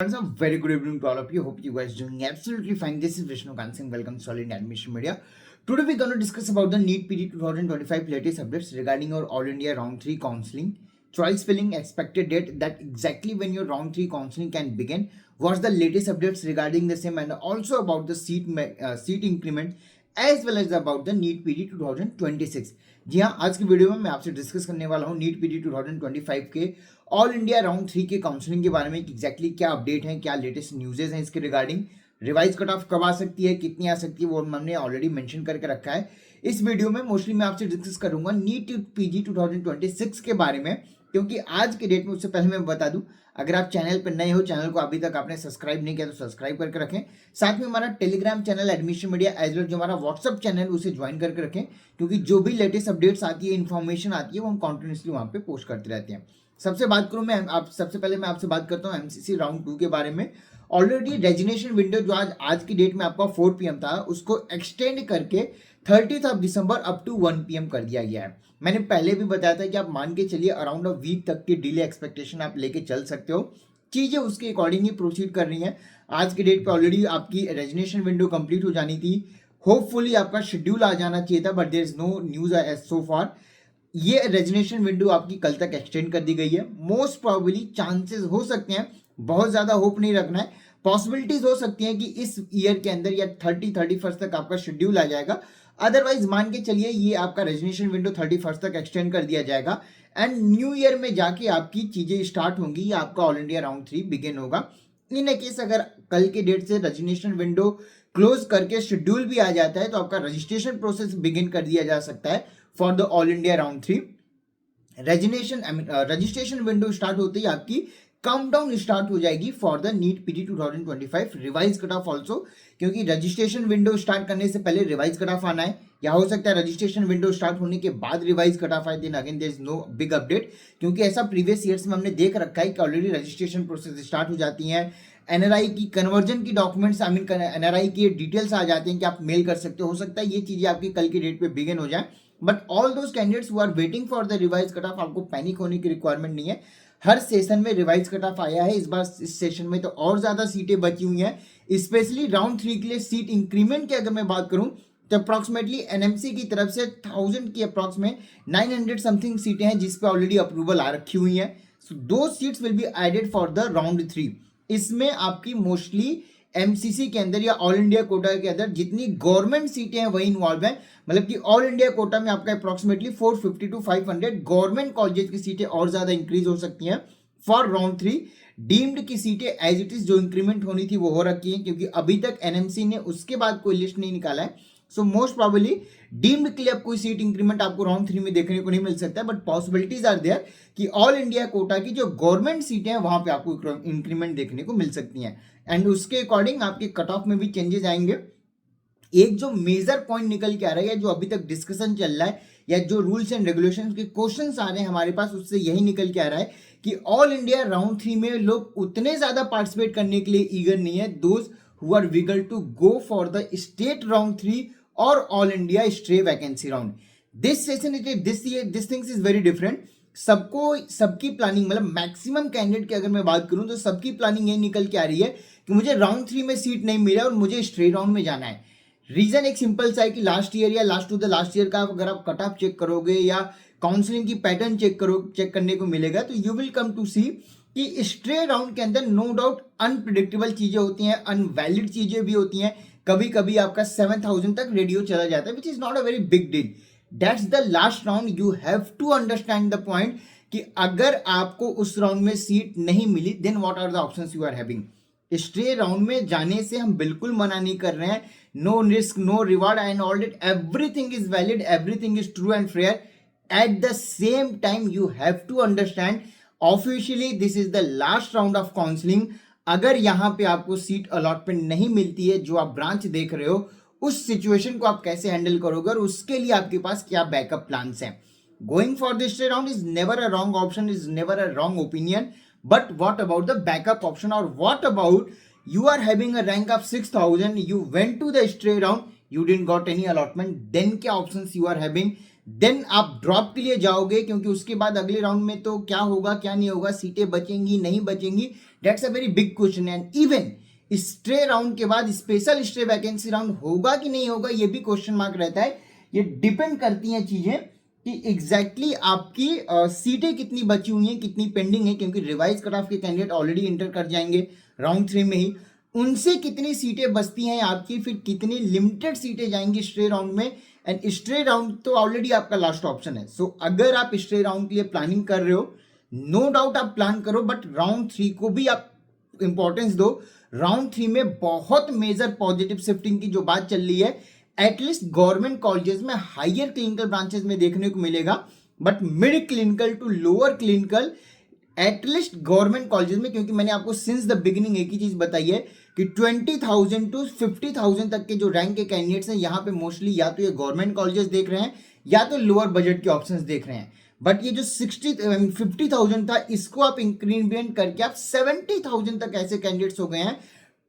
Friends, a very good evening to all of you. Hope you guys doing absolutely fine. This is Vishnu Kansing. Welcome to Solid Admission Media. Today we're going to discuss about the NEET PD 2025 latest updates regarding your All India Round 3 counseling. Choice filling expected date, that exactly when your Round 3 counseling can begin. What's the latest updates regarding the same, and also about the seat increment as well as about the NEET PD 2026। जी हाँ, आज की video में मैं आपसे discuss करने वाला हूँ नीट पीडी 2025 के ऑल इंडिया राउंड 3 के काउंसलिंग के बारे में। एग्जैक्टली क्या अपडेट है, क्या लेटेस्ट न्यूज़ेज हैं इसके रिगार्डिंग, रिवाइज कट ऑफ कब आ सकती है, कितनी आ सकती है, वो हमने ऑलरेडी मेंशन करके रखा है। इस वीडियो में मोस्टली मैं आपसे डिस्कस करूंगा नीट पीजी 2026 के बारे में, क्योंकि आज के डेट में, उससे पहले मैं बता दूं, अगर आप चैनल पर नए हो, चैनल को अभी तक आपने सब्सक्राइब नहीं किया तो सब्सक्राइब करके रखें। साथ में हमारा Telegram channel admission media as well जो हमारा व्हाट्सअप चैनल उसे ज्वाइन करके रखें, क्योंकि जो भी लेटेस्ट अपडेट्स आती है, इन्फॉर्मेशन आती है, वो हम कॉन्टिन्यूसली वहाँ पे पोस्ट करते रहते हैं। सबसे पहले मैं आपसे बात करता हूँ एमसीसी राउंड 2 के बारे में। ऑलरेडी रेजिग्नेशन विंडो जो आज की डेट में आपका 4 PM था, उसको एक्सटेंड करके 30 दिसंबर अप टू 1 PM कर दिया गया है। मैंने पहले भी बताया था कि आप मान के चलिए अराउंड अ वीक तक की डिले एक्सपेक्टेशन आप लेके चल सकते हो। चीजें उसके अकॉर्डिंग ही प्रोसीड कर रही हैं। आज की डेट पे ऑलरेडी आपकी रेजिग्नेशन विंडो कंप्लीट हो जानी थी, होपफुली आपका शेड्यूल आ जाना चाहिए था, but there is no news as so far. ये रेजिग्नेशन विंडो आपकी कल तक एक्सटेंड कर दी गई है। मोस्ट प्रोबेबली चांसेस हो सकते हैं, बहुत ज्यादा होप नहीं रखना है, पॉसिबिलिटीज हो सकती हैं कि इस ईयर के अंदर या 31 तक आपका शेड्यूल आ जाएगा। अदरवाइज मान के चलिए ये आपका रेजिग्नेशन विंडो 31 तक एक्सटेंड कर दिया जाएगा एंड न्यू ईयर में जाके आपकी चीजें स्टार्ट होंगी या आपका ऑल इंडिया राउंड 3 बिगिन होगा। इन केस अगर कल के डेट से रेजिग्नेशन विंडो क्लोज करके शेड्यूल भी आ जाता है तो आपका रजिस्ट्रेशन प्रोसेस बिगिन कर दिया जा सकता है for the all India round 3। Registration window start होते ही आपकी काउंटडाउन स्टार्ट हो जाएगी for the NEET PT 2025 revise cut off also, क्योंकि रजिस्ट्रेशन विंडो स्टार्ट करने से पहले रिवाइज कट ऑफ आना है, या हो सकता है रजिस्ट्रेशन विंडो स्टार्ट होने के बाद रिवाइज कट ऑफ आए। Then again there is no big update, क्योंकि ऐसा प्रीवियस ईयर्स में हमने देख रखा है कि ऑलरेडी रजिस्ट्रेशन प्रोसेस स्टार्ट हो जाती है। एनआरआई की कन्वर्जन की डॉक्यूमेंट्स एनआरआई की डिटेल्स आ जाते हैं कि आप मेल कर सकते हो सकता है ये चीजें आपकी कल की डेट पे बिगिन हो जाए। But all those candidates who are waiting for the revise cut off, आपको पैनिक होने की रिक्वायरमेंट नहीं है। हर सेशन में रिवाइज कट ऑफ आया है, इस बार इस सेशन में तो और ज्यादा सीटें बची हुई हैं। स्पेशली राउंड 3 के लिए सीट इंक्रीमेंट की अगर मैं बात करूं तो अप्रॉक्सीमेटली एनएमसी की तरफ से 1000 की अप्रॉक्सीमेट 900 समथिंग सीटें हैं जिस पे ऑलरेडी अप्रूवल आ रखी हुई हैं। सो दो seats will be added for the round 3। इसमें आपकी मोस्टली एमसीसी के अंदर या ऑल इंडिया कोटा के अंदर जितनी गवर्नमेंट सीटें हैं वही इन्वॉल्व हैं। मतलब कि ऑल इंडिया कोटा में आपका अप्रॉक्सीमेटली 450 to 500 गवर्नमेंट कॉलेजेस की सीटें और ज्यादा इंक्रीज हो सकती हैं फॉर राउंड 3। डीम्ड की सीटें एज इट इज जो इंक्रीमेंट होनी थी वो हो रखी है, क्योंकि अभी तक एनएमसी ने उसके बाद कोई लिस्ट नहीं निकाला है। सो मोस्ट प्रोबेबली डीम्ड के लिए अब कोई सीट इंक्रीमेंट आपको राउंड 3 में देखने को नहीं मिल सकता है, बट पॉसिबिलिटीज आर देयर कि ऑल इंडिया कोटा की जो गवर्नमेंट सीटें हैं वहां पे आपको इंक्रीमेंट देखने को मिल सकती हैं एंड उसके अकॉर्डिंग आपके कट ऑफ में भी चेंजेस आएंगे। एक जो मेजर पॉइंट निकल के आ रहा है, जो अभी तक डिस्कशन चल रहा है, या जो रूल्स एंड रेगुलेशंस के क्वेश्चंस आ रहे हैं हमारे पास, उससे यही निकल के आ रहा है कि ऑल इंडिया राउंड 3 में लोग उतने ज्यादा पार्टिसिपेट करने के लिए ईगर नहीं है। Those who are wiggle to go for the state round 3 और all India stray vacancy round. This session this things is very different. सबकी प्लानिंग, मतलब मैक्सिमम कैंडिडेट की अगर मैं बात करूं तो सबकी प्लानिंग ये निकल के आ रही है कि मुझे राउंड 3 में सीट नहीं मिला और मुझे स्ट्रेट राउंड में जाना है। रीजन एक सिंपल सा है कि लास्ट ईयर या last to the last year का अगर आप कट ऑफ चेक करोगे या काउंसलिंग की पैटर्न चेक करने को मिलेगा तो यू विल कम टू सी कि स्ट्रे राउंड के अंदर नो डाउट अनप्रिडिक्टेबल चीजें होती हैं, अनवैलिड चीजें भी होती हैं। कभी कभी आपका 7000 तक रेडियो चला जाता है, which is not a very big deal. That's the last round. You have to understand the point कि अगर आपको उस राउंड में सीट नहीं मिली then what are the options you are having. Stray round में जाने से हम बिल्कुल मना नहीं कर रहे हैं। No risk no reward and all that, everything is valid, everything is true and fair. At the same time you have to understand officially this is the last round of counselling. अगर यहां पे आपको seat allotment नहीं मिलती है, जो आप branch देख रहे हो, उस सिचुएशन को आप कैसे हैंडल करोगे और उसके लिए आपके पास क्या बैकअप प्लान्स हैं। Going for the stray round is never a wrong option, is never a wrong opinion, but what about the backup option, or what about you are having a rank of 6000, you went to the straight round, you didn't got any allotment, then क्या options you are having, then आप drop के लिए जाओगे, क्योंकि उसके बाद अगले round में तो क्या होगा क्या नहीं होगा, सीटें बचेंगी नहीं बचेंगी, that's a very big question. And even stray round के बाद स्पेशल स्ट्रे वैकेंसी राउंड होगा कि नहीं होगा, ये भी क्वेश्चन मार्क रहता है। ये डिपेंड करती हैं चीजें कि एग्जैक्टली आपकी सीटें कितनी बची हुई हैं, कितनी पेंडिंग है, क्योंकि रिवाइज कट ऑफ के कैंडिडेट ऑलरेडी इंटर कर जाएंगे राउंड 3 में ही, उनसे कितनी सीटें बचती हैं आपकी, फिर कितनी लिमिटेड सीटें जाएंगी स्ट्रे राउंड में। एंड स्ट्रे राउंड तो ऑलरेडी आपका लास्ट ऑप्शन है। सो अगर आप स्ट्रे राउंड के लिए प्लानिंग कर रहे हो, नो डाउट आप प्लान करो, बट राउंड 3 को भी आप इंपॉर्टेंस दो। राउंड 3 में बहुत मेजर पॉजिटिव शिफ्टिंग की जो बात चल रही है, एटलीस्ट गवर्नमेंट कॉलेजेस में हायर क्लिनिकल ब्रांचेस में देखने को मिलेगा, but mid clinical to lower clinical at least government colleges में, क्योंकि मैंने आपको सिंस द बिगिनिंग एक ही चीज बताई है कि 20,000 टू 50,000 तक के जो रैंक के कैंडिडेट्स हैं यहाँ पे मोस्टली या तो ये गवर्नमेंट कॉलेजेस देख रहे हैं या तो लोअर बजट के ऑप्शंस देख रहे हैं। बट ये जो 50,000 था, इसको आप इंक्रीमेंट करके आप 70,000 तक ऐसे कैंडिडेट्स हो गए हैं।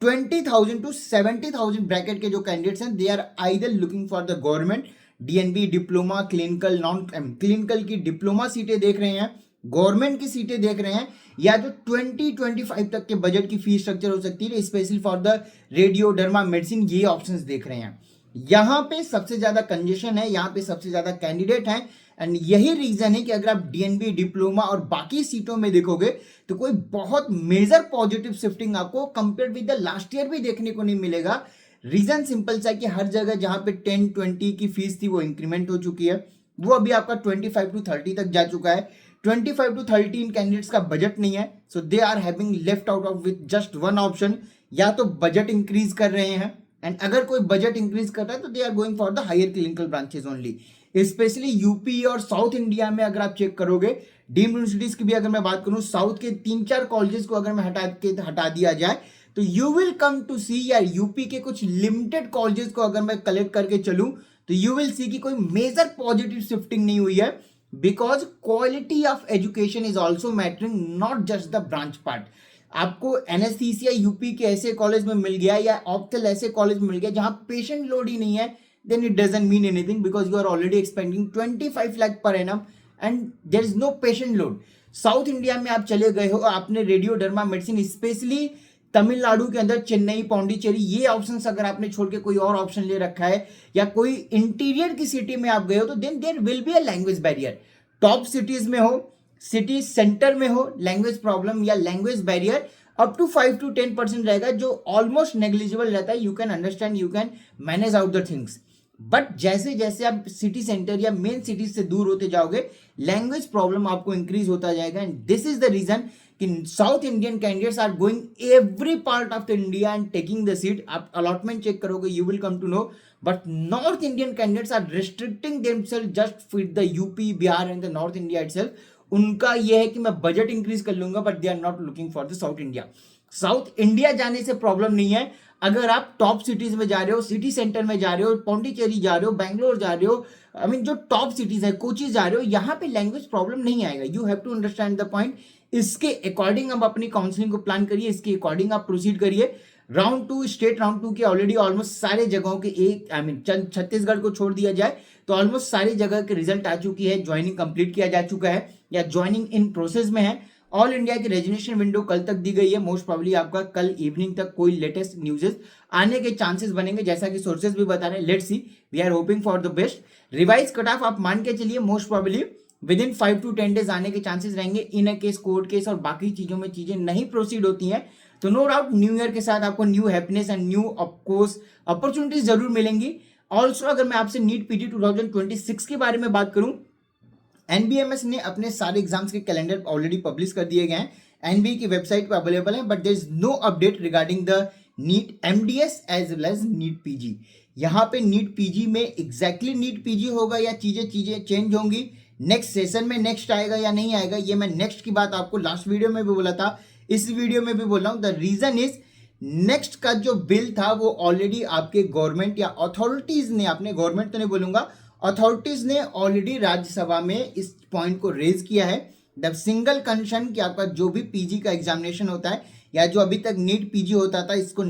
20,000 टू 70,000 ब्रैकेट के जो कैंडिडेट्स हैं, they are either looking for the government DNB diploma clinical non clinical की डिप्लोमा सीटें देख रहे हैं, गवर्नमेंट की सीटें देख रहे हैं, या जो 20-25 तक के बजट की फीस स्ट्रक्चर हो सकती है specially for the radio derma medicine, ये ऑप्शंस देख रहे हैं। यहाँ पे सबसे ज्यादा कंजेशन है, यहाँ पे सबसे ज्यादा कैंडिडेट हैं। एंड यही रीजन है कि अगर आप डीएनबी डिप्लोमा और बाकी सीटों में देखोगे तो कोई बहुत मेजर पॉजिटिव शिफ्टिंग आपको compare with the last year भी देखने को नहीं मिलेगा। रीजन सिंपल सा कि हर जगह जहां पे 10-20 की फीस थी वो इंक्रीमेंट हो चुकी है, वो अभी आपका 25 टू 30 तक जा चुका है। 25 टू 30 इन कैंडिडेट्स का बजट नहीं है, so they are having left out of with just one option, या तो बजट इंक्रीज कर रहे हैं, एंड अगर कोई बजट इंक्रीज कर रहा है तो they are going for the higher clinical branches only. Specially UP और साउथ इंडिया में अगर आप चेक करोगे, डीम्ड यूनिवर्सिटीज की भी अगर मैं बात करूं, साउथ के 3-4 कॉलेजेस को अगर मैं हटा दिया जाए तो यू विल कम टू सी, या यूपी के कुछ लिमिटेड कॉलेजेस को अगर मैं कलेक्ट करके चलूं तो यू विल सी कि कोई मेजर पॉजिटिव शिफ्टिंग नहीं हुई है, because quality of education is also mattering, not just the branch part. आपको एनेस्थीसिया यूपी के ऐसे कॉलेज में मिल गया या ऑप्थल ऐसे कॉलेज में मिल गया जहां पेशेंट लोड ही नहीं है, then it doesn't mean anything because you are already expending 25 lakh per annum and there is no patient load. South India में आप चले गए हो, आपने radio derma medicine specially Tamil Nadu के अंदर चेन्नई पौंडीचेरी ये ऑप्शंस अगर आपने छोड़ के कोई और ऑप्शन ले रखा है, या कोई इंटीरियर की सिटी में आप गए हो, तो then there will be a language barrier. Top cities में हो, सिटी सेंटर में हो, लैंग्वेज प्रॉब्लम या language barrier up to 5 to 10% रहेगा, जो ऑलमोस्ट नेग्लिजिबल रहता है। You can understand, you can manage out the things, but जैसे जैसे आप सिटी सेंटर या मेन सिटीज से दूर होते जाओगे, लैंग्वेज प्रॉब्लम आपको इंक्रीज होता जाएगा। And this is the reason कि south Indian candidates are going every part of the India and taking the seat. आप अलॉटमेंट चेक करोगे, you will come to know, but north Indian candidates are restricting themselves just with the UP Bihar and the north India itself. उनका यह है कि मैं budget increase कर लूंगा, but they are not looking for the south India. South India जाने से problem नहीं है, अगर आप टॉप सिटीज में जा रहे हो, सिटी सेंटर में जा रहे हो, पौंडीचेरी जा रहे हो, बैंगलोर जा रहे हो, आई मीन जो टॉप सिटीज है, कोची जा रहे हो, यहाँ पे लैंग्वेज प्रॉब्लम नहीं आएगा। You have to understand the point. इसके अकॉर्डिंग आप अपनी काउंसलिंग को प्लान करिए, इसके अकॉर्डिंग आप प्रोसीड करिए। राउंड 2 स्टेट राउंड 2 के ऑलरेडी ऑलमोस्ट सारे जगहों के एक आई मीन छत्तीसगढ़ को छोड़ दिया जाए तो ऑलमोस्ट सारी जगह के रिजल्ट आ चुकी है, ज्वाइनिंग कंप्लीट किया जा चुका है या ज्वाइनिंग इन प्रोसेस में है। ऑल इंडिया की रेजिग्नेशन विंडो कल तक दी गई है, मोस्ट प्रोबेबली आपका कल इवनिंग तक कोई लेटेस्ट न्यूज़ेस आने के चांसेस बनेंगे, जैसा कि सोर्सेज भी बता रहे हैं। Let's see, we are hoping for the best. Revise cut off आप मान के चलिए most probably within 5 to 10 days आने के चांसेस रहेंगे। इन केस कोर्ट केस और बाकी चीजों में चीजें नहीं प्रोसीड होती हैं तो नो डाउट न्यू ईयर के साथ आपको new happiness and new of course opportunities जरूर मिलेंगी। ऑल्सो अगर मैं आपसे नीट पीटी 2026 के बारे में बात करूं, एनबीएमएस ने अपने सारे एग्जाम्स के कैलेंडर ऑलरेडी पब्लिश कर दिए गए हैं, एनबीए की वेबसाइट पर अवेलेबल है, but there is no update regarding the NEET MDS as well as NEET PG. यहाँ पे नीट पीजी में एग्जैक्टली नीट पीजी होगा या चीजें चेंज होंगी, नेक्स्ट सेशन में नेक्स्ट आएगा या नहीं आएगा, ये मैं नेक्स्ट की बात आपको लास्ट वीडियो में भी बोला था, इस वीडियो में भी बोल रहा हूँ। द रीजन इज नेक्स्ट का जो बिल था वो ऑलरेडी आपके गवर्नमेंट या अथॉरिटीज ने, आपने गवर्नमेंट तो नहीं बोलूंगा, अथॉरिटीज ने ऑलरेडी राज्यसभा में इस पॉइंट को रेज किया है। द सिंगल कंसर्न कि आपका जो भी पीजी का एग्जामिनेशन होता है या जो अभी तक नीट पीजी होता था, इसको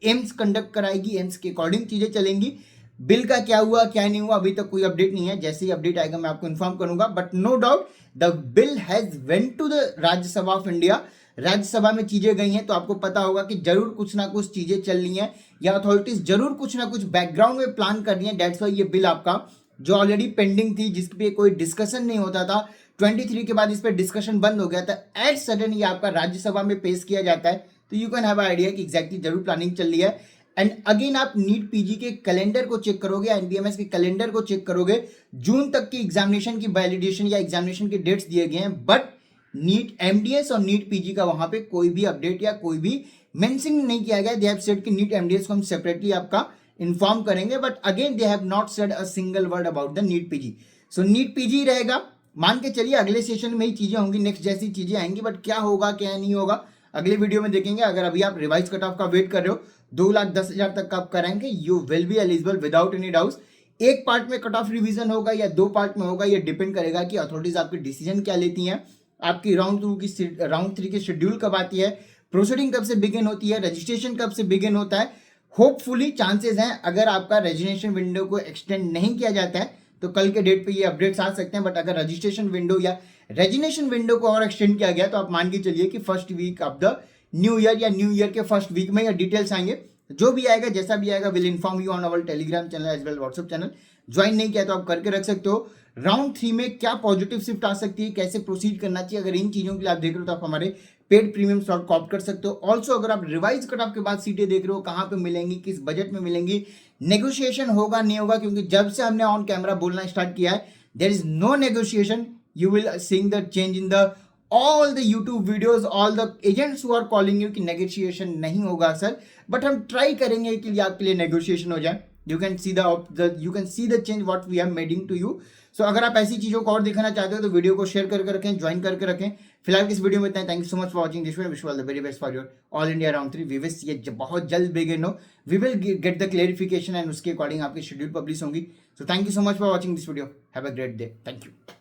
एम्स कंडक्ट कराएगी, एम्स के अकॉर्डिंग चीजें चलेंगी। बिल का क्या हुआ क्या नहीं हुआ अभी तक कोई अपडेट नहीं है, जैसे ही अपडेट आएगा मैं आपको इन्फॉर्म करूंगा। But no doubt the bill has went to the Rajya Sabha of India, Rajya Sabha में चीजें गई हैं, तो आपको पता होगा कि जरूर कुछ ना कुछ चीजें चल रही हैं या अथॉरिटीज जरूर कुछ ना कुछ बैकग्राउंड में प्लान कर रही हैं। दैट्स वाई ये बिल आपका जो ऑलरेडी पेंडिंग थी, जिस पे कोई डिस्कशन नहीं होता था, 23 के बाद इस पर डिस्कशन बंद हो गया था, एट सडन ये आपका राज्यसभा में पेश किया जाता है। तो यू कैन हैव आइडिया कि एग्जैक्टली जरूर प्लानिंग चल रही है। एंड अगेन आप नीट पीजी के कैलेंडर को चेक करोगे, एनबीएमएस के कैलेंडर को चेक करोगे, जून तक की एग्जामिनेशन की वैलिडेशन या एग्जामिनेशन के डेट्स दिए गए हैं, बट नीट एमडीएस और नीट पीजी का वहां पे कोई भी अपडेट या कोई भी मेंशन नहीं किया गया। दे हैव सेड कि नीट एमडीएस को हम सेपरेटली आपका इन्फॉर्म करेंगे, but again they have not said a single word about the NEET PG. So NEET PG रहेगा, मान के चलिए अगले सेशन में ही चीजें होंगी, नेक्स्ट जैसी चीजें आएंगी, बट क्या होगा क्या नहीं होगा अगले वीडियो में देखेंगे। अगर अभी आप रिवाइज कट ऑफ का वेट कर रहे हो, 2,10,000 तक का आप कराएंगे, you will be eligible without any doubts. एक पार्ट में कट ऑफ रिवीजन होगा या 2 पार्ट में होगा, ये डिपेंड करेगा कि अथॉरिटीज आपकी डिसीजन क्या लेती हैं, आपकी राउंड 3 की शेड्यूल कब आती है, प्रोसीडिंग कब से बिगिन होती है, रजिस्ट्रेशन कब से बिगिन होता है। होपफुली चांसेस हैं अगर आपका रजिस्ट्रेशन विंडो को एक्सटेंड नहीं किया जाता है तो कल के डेट पे ये अपडेट्स आ सकते हैं। बट अगर रजिस्ट्रेशन विंडो या रेजिग्नेशन विंडो को और एक्सटेंड किया गया तो आप मान के चलिए कि first week of the new year या न्यू ईयर के फर्स्ट वीक में या डिटेल्स आएंगे। जो भी आएगा जैसा भी आएगा will inform you on our Telegram channel as well WhatsApp channel. Join नहीं किया तो आप करके रख सकते हो। राउंड 3 में क्या पॉजिटिव शिफ्ट आ सकती है, कैसे प्रोसीड करना चाहिए, अगर इन चीजों के लिए आप देख रहे हो तो आप हमारे पेड प्रीमियम स्लॉट कॉप कर सकते हो। ऑल्सो अगर आप रिवाइज कट ऑफ के बाद सीटें देख रहे हो कहाँ पे मिलेंगी, किस बजट में मिलेंगी, नेगोशिएशन होगा नहीं होगा, क्योंकि जब से हमने ऑन कैमरा बोलना स्टार्ट किया है there is no negotiation. You will seeing the change in the all the YouTube videos, all the agents who are calling you कि नेगोशिएशन नहीं होगा सर, बट हम ट्राई करेंगे कि आपके लिए नेगोशिएशन हो जाए। You can see the change what we are making to you. So अगर आप ऐसी चीजों को और दिखाना चाहते हो तो वीडियो को शेयर करके रखें, ज्वाइन करके रखें। फिलहाल इस वीडियो में इतना। Thank you so much for watching this video. Wish you all the very best for your all India round 3। We will see it बहुत जल्द बिगिन हो, we will get the clarification and उसके according आपकी schedule publish होंगी। So thank you so much for watching this video. Have a great day. Thank you.